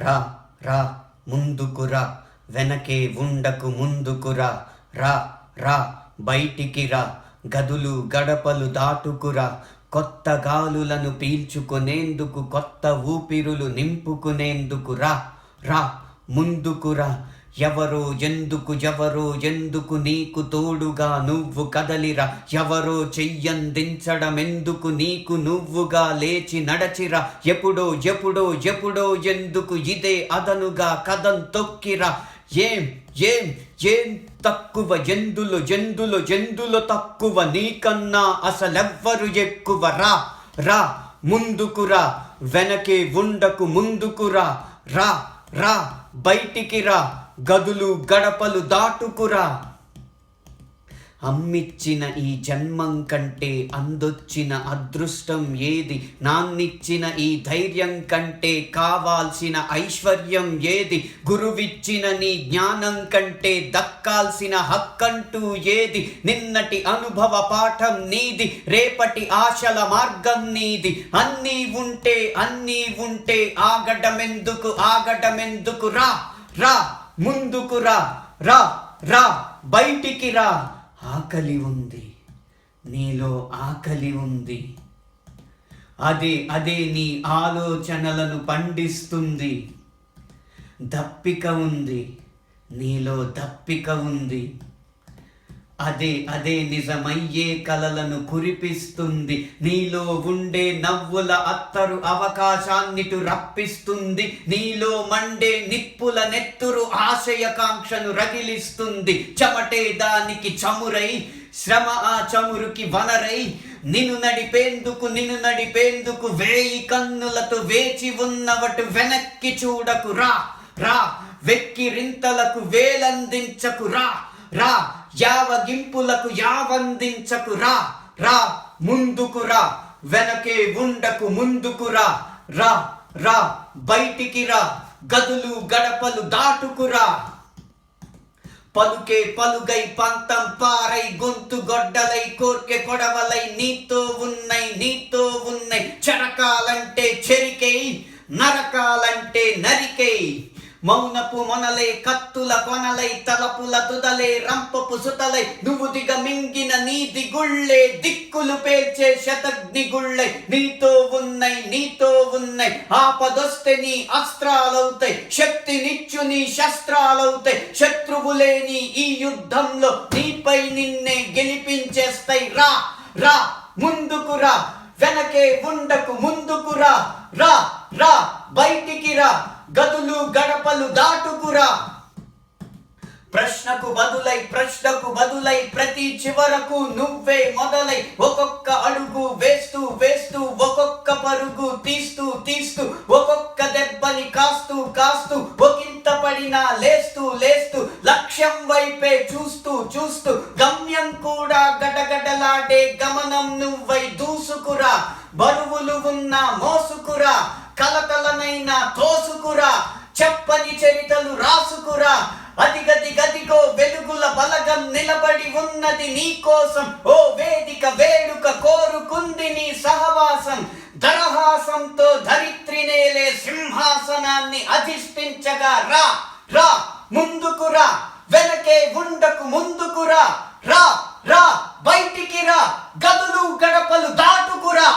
రా రా ముందుకురా, వెనకే ఉండకు ముందుకురా, రా రా బయటికి రా, గదులు గడపలు దాటుకురా, కొత్త గాలులను పీల్చుకునేందుకు, కొత్త ఊపిరులు నింపుకునేందుకు రా రా ముందుకురా. ఎవరో ఎందుకు నీకు తోడుగా నువ్వు కదలిరా, ఎవరో చెయ్యందించడమెందుకు నీకు నువ్వుగా లేచి నడచిరా, ఎప్పుడో ఎందుకు ఇదే అదనుగా కదం తొక్కిరా. ఏం ఏం ఏం తక్కువ, జందులో తక్కువ, నీకన్నా అసలెవ్వరు ఎక్కువ. రా రా ముందుకురా, వెనకే ఉండకు ముందుకురా, రా రా బయటికి రా, గదులు గడపలు దాటుకురా. అమ్మిచ్చిన ఈ జన్మం కంటే అందొచ్చిన అదృష్టం ఏది, నాన్నిచ్చిన ఈ ధైర్యం కంటే కావాల్సిన ఐశ్వర్యం ఏది, గురువిచ్చిన నీ జ్ఞానం కంటే దక్కాల్సిన హక్కంటూ ఏది, నిన్నటి అనుభవ పాఠం నీది, రేపటి ఆశల మార్గం నీది. అన్నీ ఉంటే ఆగటమెందుకు, రా రా ముందుకు రా, రా రా బయటికి రా. ఆకలి ఉంది, నీలో ఆకలి ఉంది, అదే నీ ఆలోచనలను పండిస్తుంది. దప్పిక ఉంది, నీలో దప్పిక ఉంది, అదే నిజమయ్యే కలలను కురిపిస్తుంది. నీలో ఉండే నవ్వుల అత్తరు అవకాశాన్నిటు రప్పిస్తుంది, నీలో మండే నిప్పుల నెత్తురు ఆశయకాంక్షను రగిలిస్తుంది. చెమటే దానికి చమురై, శ్రమ ఆ చమురుకి వనరై, నిన్ను నడిపేందుకు వేయి కన్నులతో వేచి ఉన్నవటు వెనక్కి చూడకు. రా రా వెక్కిరింతలకు వేలందించకు, రా రా యావగింపులకు యావందించకు, రా రా ముందుకు రా, వెనకే ఉండకు ముందుకురా, రా రా బయటికి రా, గదులు గడపలు దాటుకురా. పలుకే పలుగై పంతం పారై, గొంతు గొడ్డలై, కోర్కె కొడవలై, నీతో ఉన్నై చరకాలంటే చెరికై, నరకాలంటే నరికై. మౌనపు మొనలై, కత్తుల కొనలై, తలపుల తుదలే, రంపపు సుతలై, నువ్వు దిగ మింగిన నీది గుళ్ళే, దిక్కులు పేల్చే శతగ్ని గుళ్ళై, నీతో ఉన్నై ఆపదొస్తే నీ అస్త్రాలవుతాయి, శక్తినిచ్చు నీ శస్త్రాలవుతాయి. శత్రువులే నీ ఈ యుద్ధంలో నీపై నిన్నే గెలిపించేస్తాయి. రా రా ముందుకురా, వెనకే ఉండకు ముందుకురా, రా రా బయటికి రా, గదులు గడపలు దాటుకురా. ప్రశ్నకు బదులై ప్రతి చివరకు నువ్వే మొదలై, ఒక్కొక్క అడుగు వేస్తూ ఒక్కొక్క పరుగు తీస్తూ ఒక్కొక్క దెబ్బని కాస్తూ ఒకంత పడినా లేస్తూ లక్ష్యం వైపే చూస్తూ గమ్యం కూడా గడగడలాడే గమనం నువ్వై దూసుకురా. బరువులు ఉన్నా మోసుకురా, కలతలనైనా తోసుకురా, చెప్పని చరితలు రాసుకురా. గదిగో వెలుగుల బలగం నిలబడి ఉన్నది నీ కోసం, ఓ వేదిక వేడుక కోరుకుంది నీ సహవాసం. దరహాసంతో ధరిత్రి నేలే సింహాసనాన్ని అధిష్ఠించగా, రా రా ముందుకురా, వెనకే ఉండకు ముందుకురా, రా రా బయటికి రా, గదులు గడపలు దాటుకురా.